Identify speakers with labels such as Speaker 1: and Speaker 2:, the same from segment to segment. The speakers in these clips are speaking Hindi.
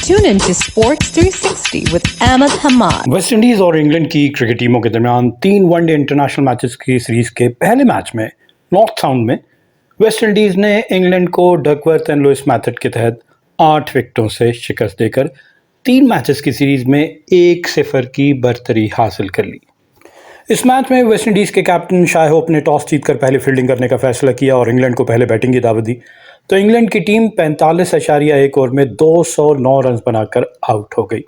Speaker 1: Tune in to Sports 360 with Ahmed Hamad.
Speaker 2: West Indies और इंग्लैंड की क्रिकेट टीमों के दरमियान 3 वनडे इंटरनेशनल मैचेस की सीरीज के पहले मैच में नॉर्थ साउंड में वेस्ट इंडीज ने इंग्लैंड को डकवर्थ एंड लुइस मेथड के तहत 8 विकेटों से शिकस्त देकर 3 मैचेस की सीरीज में 1-0 की बरतरी हासिल कर ली। इस मैच में वेस्ट इंडीज के कैप्टन शाय होप ने टॉस जीतकर पहले फील्डिंग करने का फैसला किया और इंग्लैंड को पहले बैटिंग की दावत दी, तो इंग्लैंड की टीम 45.1 ओवर में 209 रन बनाकर आउट हो गई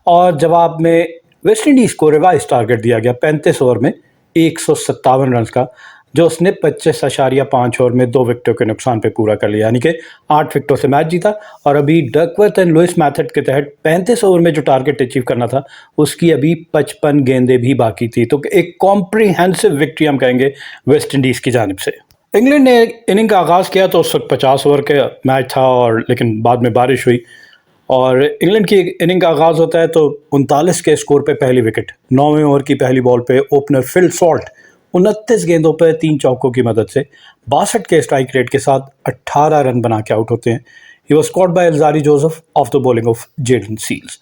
Speaker 2: और जवाब में वेस्ट इंडीज को रिवाइज टारगेट दिया गया 35 ओवर में 157 रन का, जो उसने 25.5 ओवर में 2 विकेटों के नुकसान पे पूरा कर लिया, यानी कि 8 विकेटों से मैच जीता। और अभी डकवर्थ एंड लुइस मेथड के तहत 35 ओवर में जो टारगेट अचीव करना था उसकी अभी 55 गेंदें भी बाकी थी, तो एक कॉम्प्रिहेंसिव विक्ट्री हम कहेंगे वेस्ट इंडीज की जानिब से। इंग्लैंड ने इनिंग का आगाज़ किया तो उस वक्त 50 ओवर का मैच था और लेकिन बाद में बारिश हुई और इंग्लैंड की इनिंग का आगाज़ होता है तो 39 के स्कोर पे पहली विकेट 9वें ओवर की पहली बॉल पे ओपनर फिल सॉल्ट 29 गेंदों पर 3 चौकों की मदद से 62 के स्ट्राइक रेट के साथ 18 रन बना के आउट होते हैं। ही was caught bye Alzarri Joseph of the bowling of Jayden Seales.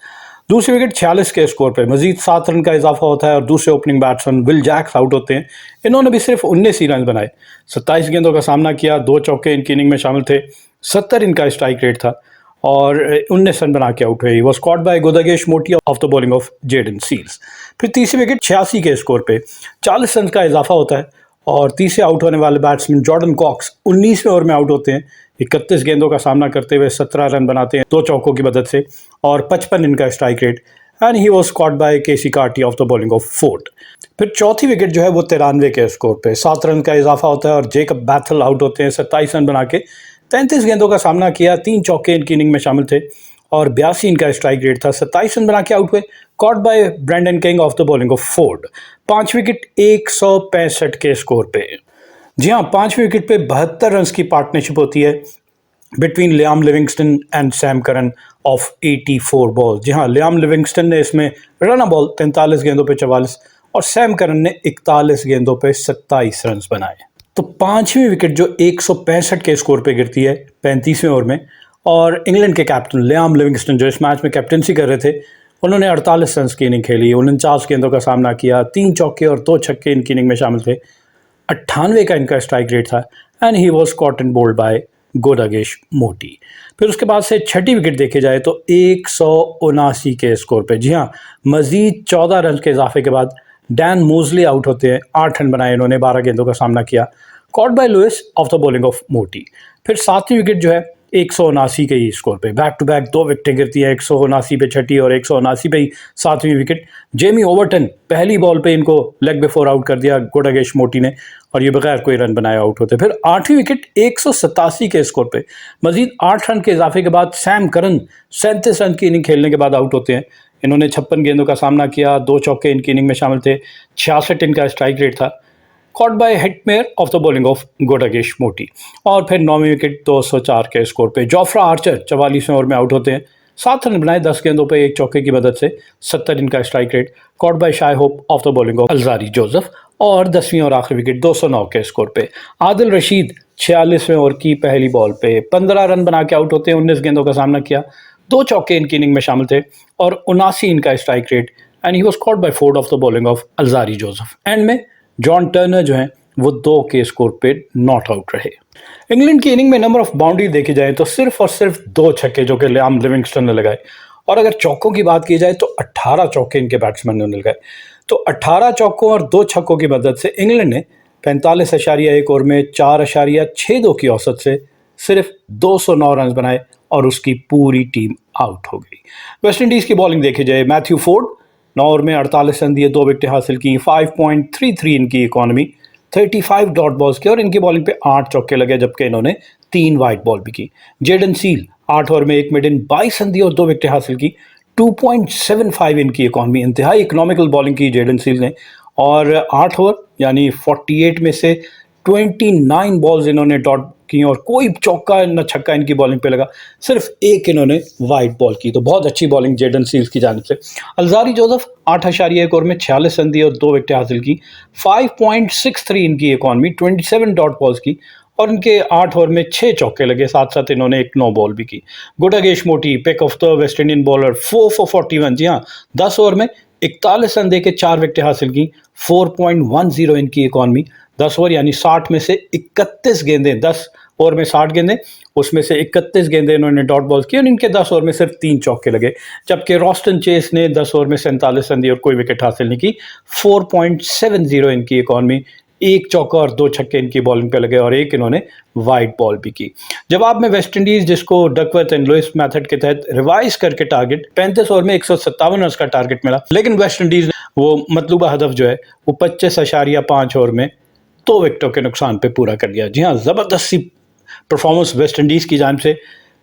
Speaker 2: दूसरी विकेट 46 के स्कोर पे मजीद 7 रन का इजाफा होता है और दूसरे opening batsman Will Jacks out होते हैं। इन्होंने भी सिर्फ 19 ही रन बनाए, 27 गेंदों का सामना किया, 2 चौके इनकी इनिंग में शामिल थे, 70 इनका स्ट्राइक रेट था और 19 रन बना के आउट हुए। वॉज कॉट बाय गुदागेश मोटी of the bowling of Jayden Seales. फिर तीसरी विकेट 86 के स्कोर पे 40 रन का इजाफा होता है और तीसरे आउट होने वाले बैट्समैन जॉर्डन कॉक्स 19वें ओवर में आउट होते हैं। 31 गेंदों का सामना करते हुए 17 रन बनाते हैं 2 चौकों की मदद से और 55 इनका strike rate, and he was caught by Keacy Carty of the bowling of Forde. फिर चौथी विकेट जो है वो 93 के स्कोर पे 7 रन का इजाफा होता है और जेकब बैथल आउट होते हैं 27 रन बना के। 33 गेंदों का सामना किया, 3 चौके इनकी इनिंग में शामिल थे और 82 इनका स्ट्राइक रेट था, 27 रन बना के आउट हुए, caught by Brandon King of the bowling of Forde. 5 wicket 165 के स्कोर पे। जी हाँ, 5वीं विकेट पे 72 रन की पार्टनरशिप होती है between Liam Livingstone and Sam Curran of 84 ball. जी हाँ, लियाम लिविंगस्टन ने इसमें रन बॉल 43 गेंदों पे 44 और सैम करन ने 41 गेंदों पे 27 रन बनाए। तो 5वीं विकेट जो 165 के स्कोर पे गिरती है 35वें ओवर में और इंग्लैंड के कैप्टन लियाम लिविंगस्टन जो इस मैच में कैप्टनसी कर रहे थे, उन्होंने 48 रन की इनिंग खेली, 49 गेंदों का सामना किया, 3 चौके और 2 छक्के इनकी इनिंग में शामिल थे, 98 का इनका स्ट्राइक रेट था and he was caught and bowled by Gudakesh Motie. फिर उसके बाद से छठी विकेट देखे जाए तो 179 के स्कोर पे। जी हाँ, मजीद 14 रन के इजाफे के बाद डैन मोजली आउट होते हैं, 8 रन बनाए इन्होंने, 12 गेंदों का सामना किया, caught by Lewis of the bowling of Motie. फिर 7वीं विकेट जो है 179 के ही स्कोर पे बैक टू बैक 2 विकेटें गिरती हैं, 179 पे छठी और 179 पे ही 7वीं विकेट। जेमी ओवरटन पहली बॉल पे इनको लेग बिफोर आउट कर दिया गुदागेश मोटी ने और ये बगैर कोई रन बनाए आउट होते। फिर 8वीं विकेट 187 के स्कोर पे मजीद 8 रन के इजाफे के बाद सैम करन 37 रन की इनिंग खेलने के बाद आउट होते हैं। इन्होंने 56 गेंदों का सामना किया, 2 चौके इनकी इनिंग में शामिल थे, 66 इनका स्ट्राइक रेट था, caught by Hetmyer of the bowling of Gudakesh Motie. और फिर 9वीं विकेट 204 के स्कोर पे जोफ्रा आर्चर 44वें ओवर में आउट होते हैं, 7 रन बनाए, 10 गेंदों पे 1 चौके की मदद से, 70 इनका strike rate, caught by Shai Hope of the bowling of Alzarri Joseph. और 10वीं और आखिरी विकेट 209 के स्कोर पे आदिल रशीद 46वें ओवर की पहली बॉल पे 15 रन बना के आउट होते हैं, 19 गेंदों का सामना किया, 2 चौके इनकी इनिंग में शामिल थे और 79 इनका strike rate, and he was caught bye Ford of the bowling of Alzarri Joseph. And में जॉन टर्नर जो हैं वो 2 के स्कोर पे नॉट आउट रहे। इंग्लैंड की इनिंग में नंबर ऑफ बाउंड्री देखी जाए तो सिर्फ और सिर्फ 2 छक्के जो कि लियाम लिविंगस्टन ने लगाए, और अगर चौकों की बात की जाए तो 18 चौके इनके बैट्समैन ने लगाए। तो 18 चौकों और 2 छक्कों की मदद से इंग्लैंड ने 45.1 ओवर में 4.62 की औसत से सिर्फ 209 रन बनाए और उसकी पूरी टीम आउट हो गई। वेस्ट इंडीज़ की बॉलिंग देखी जाए, मैथ्यू फोर्ड 9 ओवर में 48 रन दिए, 2 विकेटें हासिल की, 5.33 इनकी इकॉनमी, 35 डॉट बॉल्स की और इनकी बॉलिंग पे 8 चौके लगे जबकि इन्होंने 3 वाइड बॉल भी की। जेडन सील 8 ओवर में 1 मिडन, 22 रन दिए और 2 विकेटें हासिल की, 2.75 इनकी इकॉनमी। इंतहाई इकोनॉमिकल बॉलिंग की जेडन सील ने और 8 ओवर यानी 48 में से 29 बॉल्स इन्होंने डॉट की और कोई चौका न छक्का इनकी बॉलिंग पे लगा, सिर्फ 1 इन्होंने वाइड बॉल की। तो बहुत अच्छी बॉलिंग जेडन सील्स की जानिब से। अल्जारी जोसेफ 8.1 ओवर में 46 रन दिए और 2 विकेटें हासिल की, 5.63 इनकी इकॉनमी, 27 डॉट बॉल्स की और इनके 8 ओवर में 6 चौके लगे, साथ साथ इन्होंने एक नो बॉल भी की। Gudakesh Motie pick of the West Indian bowler 4 for 41। जी हाँ, 10 ओवर में 41 रन देके 4 विकेटें हासिल की। 4.10 इनकी इकॉनमी। 10 ओवर यानी 60 में से 31 गेंदें, 10 ओवर में 60 गेंदें, उसमें से 31 गेंदें इन्होंने डॉट बॉल्स की और इनके 10 ओवर में सिर्फ 3 चौके लगे। जबकि रॉस्टन चेस ने 10 ओवर में 47 रन दिए और कोई विकेट हासिल नहीं की। 4.70 इनकी इकॉनमी। 1 चौका और 2 छक्के इनकी बॉलिंग पे लगे और एक इन्होंने वाइड बॉल भी की। जवाब में वेस्ट इंडीज, जिसको डकवर्थ एंड लुइस मेथड के तहत रिवाइज करके टारगेट 35 ओवर में 157 रन का टारगेट मिला, लेकिन वेस्ट इंडीज ने वो मतलूबा हदफ जो है वो 25.5 ओवर में 2 विकेटों के नुकसान पे पूरा कर दिया। जी हाँ, जबरदस्ती परफॉर्मेंस वेस्ट इंडीज की जानिब से।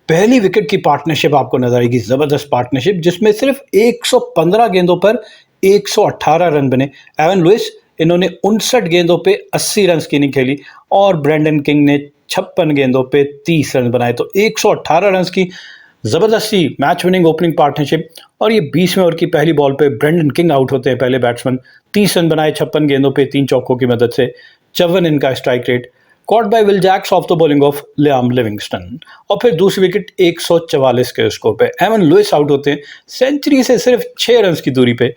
Speaker 2: पहली विकेट की पार्टनरशिप आपको नजर आएगी, जबरदस्त पार्टनरशिप, जिसमें सिर्फ 115 गेंदों पर 118 रन बने। एवन लुइस, इन्होंने 59 गेंदों पे 80 रन की इनिंग खेली और ब्रेंडन किंग ने 56 गेंदों पे 30 रन बनाए। तो 118 रन की जबरदस्ती मैच विनिंग ओपनिंग पार्टनरशिप। और ये 20वें ओवर की पहली बॉल पे ब्रेंडन किंग आउट होते हैं, पहले बैट्समैन। 30 रन बनाए 56 गेंदों पे 3 चौकों की मदद से। 54 इनका strike rate. Caught by Will Jacks of the bowling of Liam Livingstone. और फिर दूसरी विकेट 144 के स्कोर पे एवन लुइस आउट होते हैं, सेंचुरी से सिर्फ 6 रन की दूरी पे।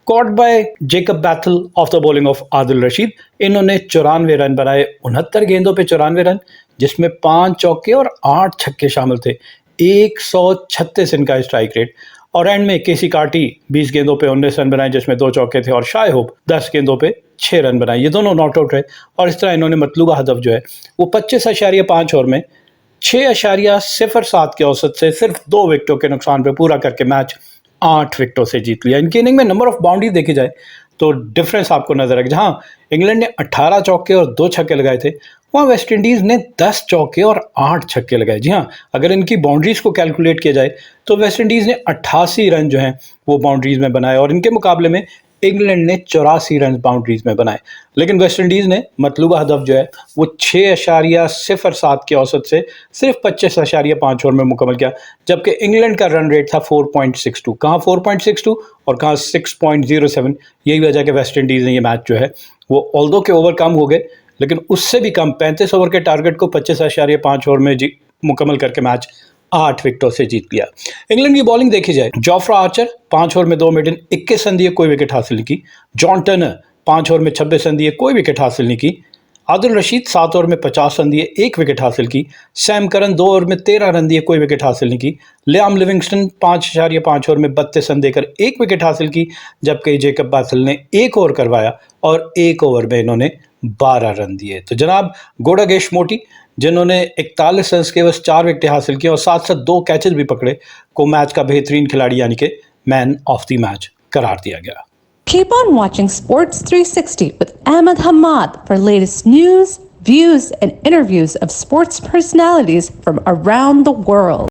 Speaker 2: Caught by Jacob Bethel of the bowling of Adil Rashid. इन्होंने 94 रन बनाए 69 गेंदों पे 94 रन, जिसमें 5 चौके और 8 छक्के शामिल थे। 136 इनका स्ट्राइक रेट। और एंड में केसी कार्टी 20 गेंदों पे 19 रन बनाए, जिसमें 2 चौके थे, और शाय होप 10 गेंदों पे 6 रन बनाए। ये दोनों नॉट आउट रहे और इस तरह इन्होंने मतलूबा हदफ जो है वो 25.5 ओवर में 6.07 के औसत से सिर्फ 2 विकेटों के नुकसान पे पूरा करके मैच 8 विकेटों से जीत लिया। इनकी इनिंग में नंबर ऑफ बाउंड्री देखी जाए तो डिफरेंस आपको नजर आएगा। जहां इंग्लैंड ने 18 चौके और 2 छक्के लगाए थे, वहां वेस्ट इंडीज ने 10 चौके और 8 छक्के लगाए। जी हाँ, अगर इनकी बाउंड्रीज को कैलकुलेट किया जाए तो वेस्ट इंडीज ने 88 रन जो हैं वो बाउंड्रीज में बनाए और इनके मुकाबले में इंग्लैंड ने 84 रन बाउंड्रीज में बनाए। लेकिन वेस्ट इंडीज ने मतलूबा हदफ जो है वो 6.07 के औसत से सिर्फ 25.5 ओवर में मुकम्मल किया, जबकि इंग्लैंड का रन रेट था 4.62। कहाँ 4.62 और कहाँ 6.07। यही वजह कि वेस्ट इंडीज ने ये मैच जो है वो ऑल्दो के ओवर कम हो गए, लेकिन उससे भी कम 35 ओवर के टारगेट को 25.5 ओवर में मुकम्मल करके मैच 8 विकेटों से जीत लिया। इंग्लैंड की बॉलिंग देखी जाए, जोफ्रा आर्चर 5 ओवर में 2 मेडन 21 रन दिए, कोई विकेट हासिल नहीं की। जॉन टर्नर 5 ओवर में 26 रन दिए, कोई विकेट हासिल नहीं की। आदिल रशीद 7 ओवर में 50 रन दिए, 1 विकेट हासिल की। सैम करन 2 ओवर में 13 रन दिए, कोई विकेट हासिल नहीं की। लियाम लिविंगस्टन 5.5 ओवर में 32 रन देकर 1 विकेट हासिल की, जबकि जेकब बैथल ने 1 ओवर करवाया और 1 ओवर में इन्होंने 12 रन दिए। तो जनाब गुडागेश मोटी, जिन्होंने 41 रन के बस 4 विकेटें हासिल की और साथ साथ 2 कैचेज भी पकड़े, को मैच का बेहतरीन खिलाड़ी यानी कि मैन ऑफ द मैच करार दिया गया।
Speaker 1: Keep on watching Sports 360 with Ahmed Hamad for latest news, views, and interviews of sports personalities from around the world.